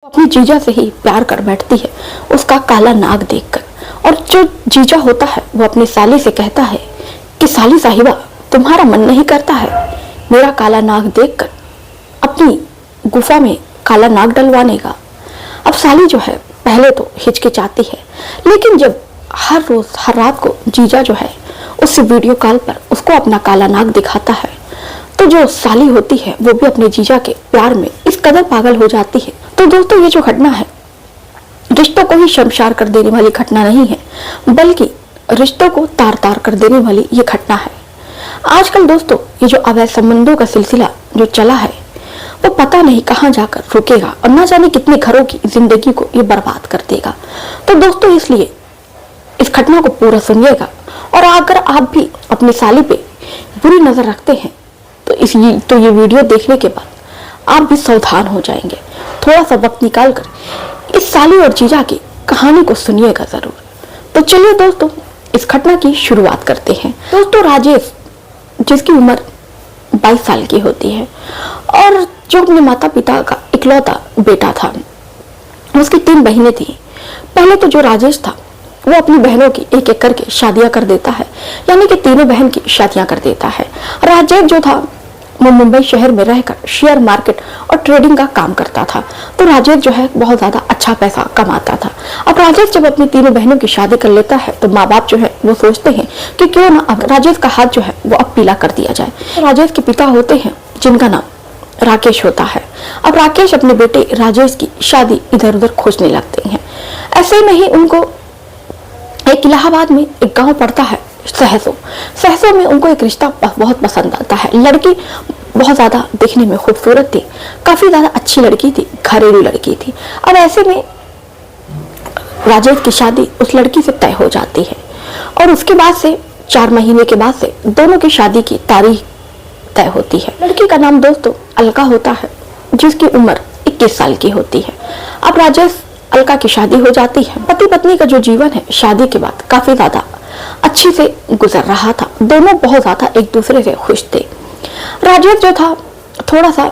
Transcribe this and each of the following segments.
अपनी जीजा से ही प्यार कर बैठती है उसका काला नाग देखकर। और जो जीजा होता है वो अपनी साली से कहता है कि साली साहिबा तुम्हारा मन नहीं करता है मेरा काला नाग देखकर अपनी गुफा में काला नाग डलवाने का। अब साली जो है पहले तो हिचकिचाती है, लेकिन जब हर रोज हर रात को जीजा जो है उससे वीडियो कॉल पर उसको अपना काला नाग दिखाता है, तो जो साली होती है वो भी अपने जीजा के प्यार में इस कदर पागल हो जाती है। तो दोस्तों ये जो घटना है रिश्तों को ही शर्मसार कर देने वाली घटना नहीं है, बल्कि रिश्तों को तार तार कर देने वाली ये घटना है। आजकल दोस्तों ये जो अवैध संबंधों का सिलसिला जो चला है वो पता नहीं कहां जाकर रुकेगा और ना जाने कितने घरों की जिंदगी को ये बर्बाद कर देगा। तो दोस्तों इसलिए इस घटना को पूरा सुनिएगा, और अगर आप भी अपनी साली पे बुरी नजर रखते हैं तो ये वीडियो देखने के बाद आप भी सावधान हो जाएंगे। थोड़ा सा वक्त निकाल कर इस साली और जीजा की कहानी को सुनिएगा जरूर। तो चलिए दोस्तों इस घटना की शुरुआत करते हैं। दोस्तों राजेश जिसकी उम्र 22 साल की होती है और जो अपने माता पिता का इकलौता बेटा था, उसकी 3 बहनें थी। पहले तो जो राजेश था वो अपनी बहनों की एक एक करके शादियां कर देता है, यानी कि तीनों बहन की शादियां कर देता है। राजेश जो था वो मुंबई शहर में रहकर शेयर मार्केट और ट्रेडिंग का काम करता था, तो राजेश जो है बहुत ज्यादा अच्छा पैसा कमाता था। अब राजेश जब अपनी तीनों बहनों की शादी कर लेता है तो माँ बाप जो है वो सोचते हैं कि क्यों ना अब राजेश का हाथ जो है वो अब पीला कर दिया जाए। तो राजेश के पिता होते हैं जिनका नाम राकेश होता है। अब राकेश अपने बेटे राजेश की शादी इधर उधर खोजने लगते हैं। ऐसे में ही उनको एक इलाहाबाद में एक गांव पड़ता है सहसों में उनको एक रिश्ता बहुत पसंद आता है। लड़की बहुत ज्यादा दिखने में खूबसूरत थी, काफी ज्यादा अच्छी लड़की थी, घरेलू लड़की थी। अब ऐसे में राजेश की शादी उस लड़की से तय हो जाती है और उसके बाद से 4 महीने के बाद से दोनों की शादी की तारीख तय होती है। लड़की का नाम दोस्तों अलका होता है जिसकी उम्र 21 साल की होती है। अब राजेश अलका की शादी हो जाती है। पति पत्नी का जो जीवन है शादी के बाद काफी ज्यादा अच्छी से गुजर रहा था। दोनों बहुत ज्यादा एक दूसरे से खुश थे। राजेश जो था थोड़ा सा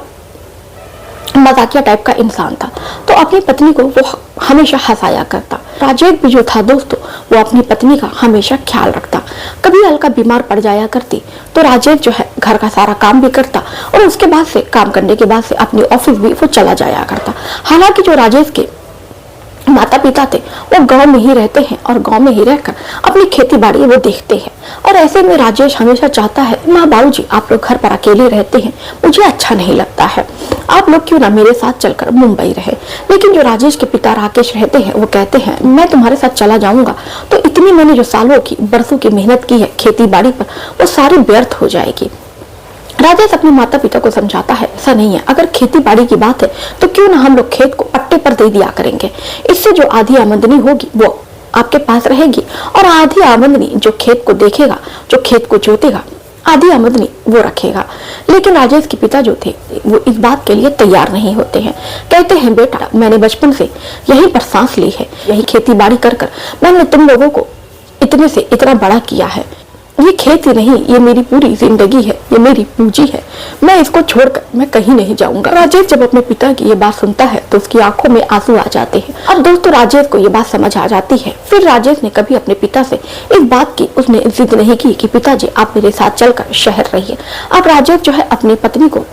मजाकिया टाइप का इंसान था, तो अपनी पत्नी को वो हमेशा हंसाया करता। राजेश भी जो था दोस्तों वो अपनी पत्नी का हमेशा ख्याल रखता। कभी अलका बीमार पड़ जाया करती तो राजेश जो है घर का सारा काम भी करता और उसके बाद से काम करने के बाद से अपनी ऑफिस भी वो चला जाया करता। हालांकि जो राजेश के माता पिता थे वो गांव में ही रहते हैं और गांव में ही रहकर अपनी खेती बाड़ी वो देखते हैं। और ऐसे में राजेश हमेशा चाहता है माँ बाबू जी आप लोग घर पर अकेले रहते हैं, मुझे अच्छा नहीं लगता है, आप लोग क्यों ना मेरे साथ चलकर मुंबई रहे। लेकिन जो राजेश के पिता राकेश रहते हैं वो कहते हैं मैं तुम्हारे साथ चला जाऊंगा तो इतनी मैंने जो सालों की बरसों की मेहनत की है खेती बाड़ी पर वो सारी व्यर्थ हो जाएगी। राजेश अपने माता पिता को समझाता है ऐसा नहीं है, अगर खेती बाड़ी की बात है तो क्यों ना हम लोग खेत को पट्टे पर दे दिया करेंगे, इससे जो आधी आमदनी होगी वो आपके पास रहेगी और आधी आमदनी जो खेत को देखेगा जो खेत को जोतेगा आधी आमदनी वो रखेगा। लेकिन राजेश के पिता जो थे वो इस बात के लिए तैयार नहीं होते हैं। कहते हैं बेटा मैंने बचपन से यहीं पर सांस ली है, यही खेती बाड़ी कर कर मैंने तुम लोगों को इतने से इतना बड़ा किया है, ये खेत ही नहीं ये मेरी पूरी जिंदगी है, ये मेरी पूंजी है, मैं इसको छोड़कर मैं कहीं नहीं जाऊंगा। राजेश जब अपने पिता की ये बात सुनता है तो उसकी आंखों में आंसू आ जाते हैं। अब दोस्तों राजेश को ये बात समझ आ जाती है। फिर राजेश ने कभी अपने पिता से इस बात की उसने जिद नहीं की कि पिताजी आप मेरे साथ चलकर शहर रहिए। अब राजेश जो है अपनी पत्नी को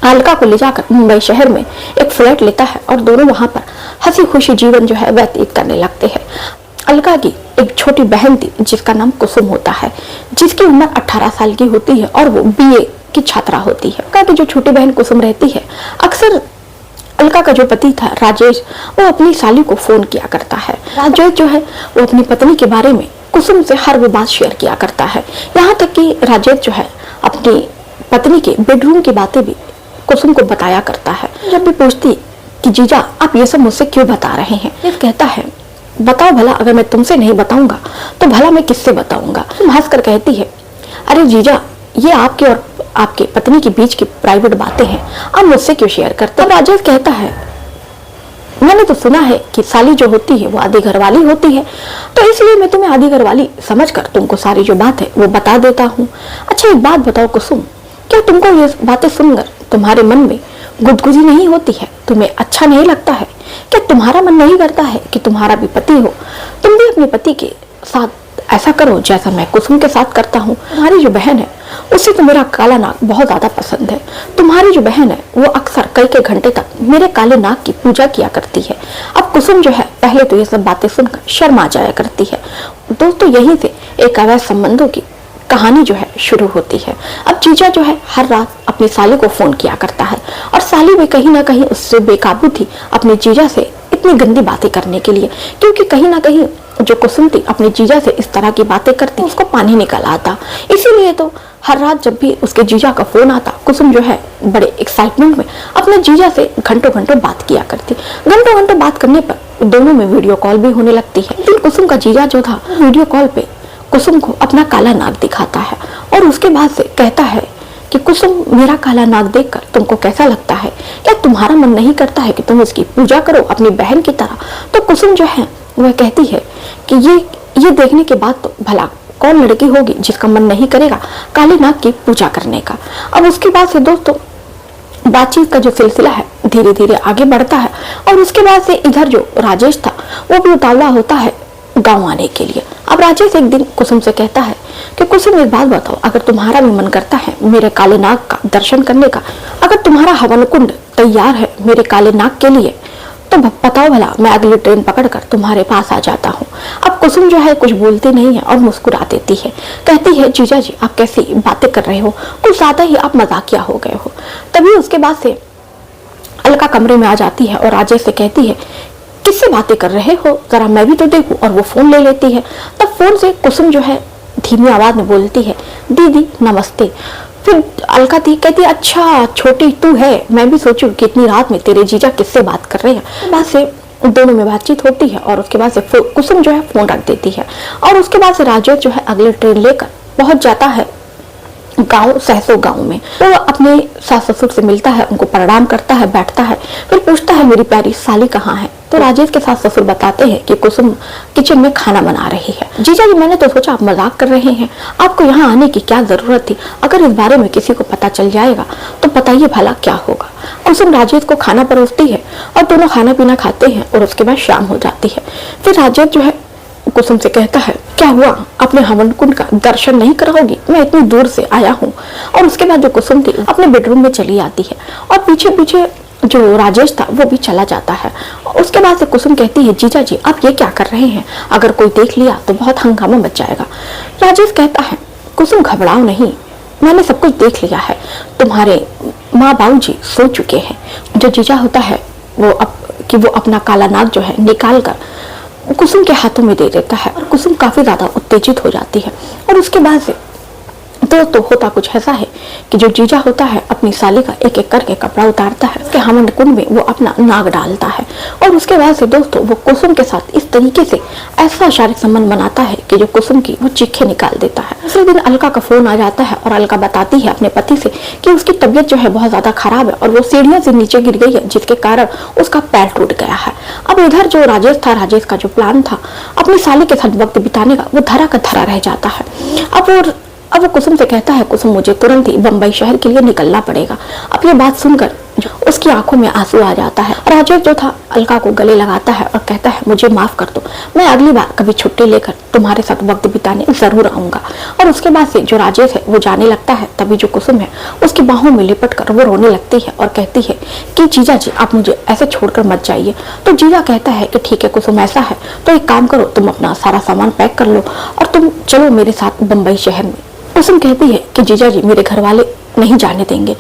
अलका को ले जाकर मुंबई शहर में एक फ्लैट लेता है और दोनों वहां पर हंसी खुशी जीवन जो है व्यतीत करने लगते हैं। अलका की एक छोटी बहन थी जिसका नाम कुसुम होता है, जिसकी उम्र 18 साल की होती है और वो बीए की छात्रा होती है। अलका की जो छोटी बहन कुसुम रहती है, अक्सर अलका का जो पति था राजेश वो अपनी साली को फोन किया करता है। राजेश जो है वो अपनी पत्नी के बारे में कुसुम से हर वो बात शेयर किया करता है। यहाँ तक कि राजेश जो है अपनी पत्नी के बेडरूम की बातें भी कुसुम को बताया करता है। जब भी पूछती कि जीजा आप ये सब मुझसे क्यों बता रहे हैं, ये कहता है बताओ भला, अगर मैं तुमसे नहीं बताऊंगा तो भला मैं किससे बताऊंगा। तुम हंसकर कहती है अरे जीजा ये आपके और आपके पत्नी के बीच की प्राइवेट बातें हैं, आप मुझसे क्यों शेयर करते। तब राजेश कहता है मैंने तो सुना है कि साली जो होती है वो आधी घरवाली होती है, तो इसलिए मैं तुम्हें आधी घरवाली समझकर तुमको सारी जो बात है वो बता देता हूँ। अच्छा एक बात बताओ कुसुम, क्या तुमको ये बातें सुनकर तुम्हारे मन में गुदगुदी नहीं होती है, तुम्हें अच्छा नहीं लगता है। क्या तुम्हारा मन नहीं करता है कि तुम्हारा भी पति हो, तुम भी अपने पति के साथ ऐसा करो जैसा मैं कुसुम के साथ करता हूँ। तुम्हारी जो बहन है उसे तो मेरा काला नाग बहुत ज्यादा पसंद है। तुम्हारी जो बहन है वो अक्सर कई घंटे तक मेरे काले नाग की पूजा किया करती है। अब कुसुम जो है पहले तो ये सब बातें सुनकर शर्मा जाया करती है। दोस्तों यहीं से एक अवैध संबंधों की कहानी जो है शुरू होती है। अब जीजा जो है हर रात अपनी साली को फोन किया करता है और साली भी कहीं ना कहीं उससे बेकाबू थी अपने जीजा से इतनी गंदी बातें करने के लिए, क्योंकि कहीं ना कहीं जो कुसुम थी अपने जीजा से इस तरह की बातें करती उसको पानी निकल आता। इसीलिए तो हर रात जब भी उसके जीजा का फोन आता कुसुम जो है बड़े एक्साइटमेंट में अपने जीजा से घंटों घंटों बात किया करती। घंटों घंटों बात करने पर दोनों में वीडियो कॉल भी होने लगती है। लेकिन कुसुम का जीजा जो था वीडियो कॉल पे कुसुम को अपना काला नाग दिखाता है और उसके बाद से कहता है कि कुसुम मेरा काला नाग देखकर तुमको कैसा लगता है? क्या तुम्हारा मन नहीं करता है कि तुम उसकी पूजा करो अपनी बहन की तरह? तो कुसुम जो है वह कहती है कि ये देखने के बाद तो भला कौन लड़की होगी जिसका मन नहीं करेगा काले नाग की पूजा करने का। अब उसके बाद से दोस्तों बातचीत का जो सिलसिला है धीरे धीरे आगे बढ़ता है और उसके बाद से इधर जो राजेश था वो भी उतावला होता है गांव आने के लिए। अब राजेश एक दिन कुसुम से कहता है कि कुसुम एक बात बताओ, अगर तुम्हारा भी मन करता है मेरे काले नाग का दर्शन करने का, अगर तुम्हारा हवन कुंड तैयार है मेरे काले नाग के लिए, तो बताओ भला मैं अगली ट्रेन पकड़कर तुम्हारे पास आ जाता हूँ। अब कुसुम जो है कुछ बोलती नहीं है और मुस्कुरा देती है, कहती है जीजा जी आप कैसी बातें कर रहे हो, कुछ ज्यादा ही आप मजाकिया हो गए हो। तभी उसके बाद से अलका कमरे में आ जाती है और राजेश से कहती है किससे बातें कर रहे हो, जरा मैं भी तो देखूं, और वो फोन ले लेती है। तब फोन से कुसुम जो है धीमी आवाज में बोलती है दीदी नमस्ते। फिर अलका थी कहती अच्छा छोटी तू है, मैं भी सोचूं कि इतनी रात में तेरे जीजा किससे बात कर रहे हैं। बाद से दोनों में बातचीत होती है और उसके बाद से कुसुम जो है फोन रख देती है और उसके बाद से राजेश जो है अगले ट्रेन लेकर पहुंच जाता है गांव सहसो गांव में। वो अपने सास ससुर से मिलता है, उनको प्रणाम करता है, बैठता है, फिर पूछता है मेरी प्यारी साली कहाँ है। तो राजेश के सास ससुर बताते हैं कि कुसुम किचन में खाना बना रही है। जीजा जी मैंने तो सोचा आप मजाक कर रहे हैं, आपको यहाँ आने की क्या जरूरत थी, अगर इस बारे में किसी को पता चल जाएगा तो बताइए भला क्या होगा। कुसुम राजेश को खाना परोसती है और दोनों खाना पीना खाते हैं और उसके बाद शाम हो जाती है। फिर राजेश जो है कुसुम से कहता है क्या हुआ, अपने हवन कुंड का दर्शन नहीं कराओगी, मैं इतनी दूर से आया हूँ। और उसके बाद जो कुसुम थी अपने बेडरूम में चली आती है और पीछे पीछे जो राजेश था वो भी चला जाता है। उसके बाद से कुसुम कहती है जीजा जी आप ये क्या कर रहे हैं, अगर कोई देख लिया तो बहुत हंगामा मच जाएगा। राजेश कहता है कुसुम घबराओ नहीं, मैंने सब कुछ देख लिया है, तुम्हारे माँ बाबू जी सो चुके हैं। जो जीजा होता है वो वो अपना काला नाग जो है निकाल कर कुसुम के हाथों में दे देता है और कुसुम काफी ज्यादा उत्तेजित हो जाती है। और उसके बाद से तो होता कुछ ऐसा है कि जो जीजा होता है अपनी साली का एक एक करके कपड़ा उतारता है, उसके हवन कुंड में वो अपना नाग डालता है और उसके बाद से दोस्तों वो कुसुम के साथ इस तरीके से ऐसा शारीरिक संबंध बनाता है कि जो कुसुम की वो चीखें निकाल देता है। उसी दिन अलका का फोन आ जाता है और अलका बताती है अपने पति से कि उसकी तबीयत जो है बहुत ज्यादा खराब है और वो सीढ़ियों से नीचे गिर गई है जिसके कारण उसका पैर टूट गया है। अब इधर जो राजेश था, राजेश का जो प्लान था अपनी साली के साथ वक्त बिताने का, वो धरा का धरा रह जाता है। अब वो कुसुम से कहता है कुसुम मुझे तुरंत ही बंबई शहर के लिए निकलना पड़ेगा। अब ये बात सुनकर उसकी आंखों में आंसू आ जाता है। राजेश जो था अलका को गले लगाता है और कहता है मुझे माफ कर दो, मैं अगली बार कभी छुट्टी लेकर तुम्हारे साथ वक्त बिताने जरूर आऊंगा। और उसके बाद से जो राजेश है वो जाने लगता है, तभी जो कुसुम है उसकी बाहों में लिपट कर वो रोने लगती है और कहती है कि जीजा जी आप मुझे ऐसे छोड़कर मत जाइए। तो जीजा कहता है कि ठीक है कुसुम ऐसा है तो एक काम करो, तुम अपना सारा सामान पैक कर लो और तुम चलो मेरे साथ बंबई शहर में। कुसुम कहती है कि जीजा जी मेरे घर वाले नहीं जाने देंगे।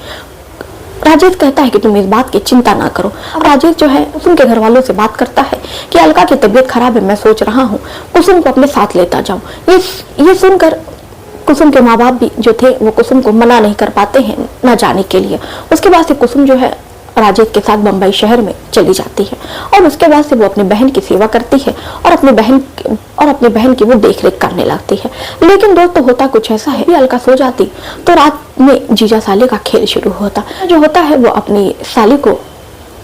राजेश कहता है कि तुम इस बात की चिंता ना करो। राजेश जो है कुसुम के घर वालों से बात करता है कि अलका की तबीयत खराब है, मैं सोच रहा हूँ कुसुम को अपने साथ लेता जाऊं। ये सुनकर कुसुम के माँ बाप भी जो थे वो कुसुम को मना नहीं कर पाते हैं न जाने के लिए। उसके बाद से कुसुम जो है राजेश के साथ बंबई शहर में चली जाती है और उसके बाद से वो अपनी बहन की सेवा करती है और अपनी बहन की वो देखरेख करने लगती है। लेकिन दोस्तों होता कुछ ऐसा है, अलका सो जाती तो रात में जीजा साली का खेल शुरू होता। जो होता है वो अपनी साली को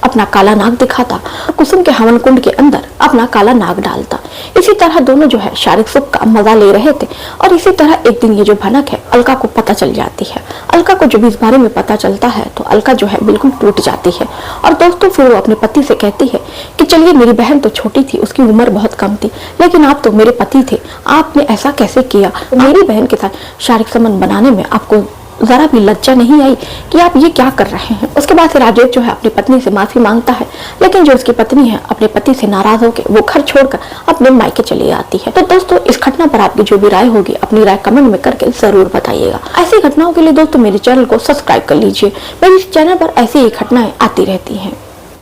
अपना काला नाग दिखाता और कुसुम के हवन कुंड के अंदर अपना काला नाग डालता। इसी तरह दोनों जो है शारीरिक सुख का मजा ले रहे थे। और इसी तरह एक दिन ये जो भनक है अलका को पता चल जाती है। अलका को जब इस बारे में पता चलता है तो अलका जो है बिल्कुल टूट जाती है। और दोस्तों फिर वो अपने पति से कहती है कि चलिए, मेरी बहन तो छोटी थी, उसकी उम्र बहुत कम थी, लेकिन आप तो मेरे पति थे, आपने ऐसा कैसे किया? तो मेरी बहन के साथ शारीरिक संबंध बनाने में आपको जरा भी लज्जा नहीं आई कि आप ये क्या कर रहे हैं? उसके बाद से राजेश जो है अपनी पत्नी से माफी मांगता है, लेकिन जो उसकी पत्नी है अपने पति से नाराज होकर वो घर छोड़कर अपने मायके चली आती है। तो दोस्तों इस घटना पर आपकी जो भी राय होगी अपनी राय कमेंट में करके जरूर बताइएगा। ऐसी घटनाओं के लिए दोस्तों मेरे चैनल को सब्सक्राइब कर लीजिए। मेरे इस चैनल पर ऐसी ही घटनाएं आती रहती है।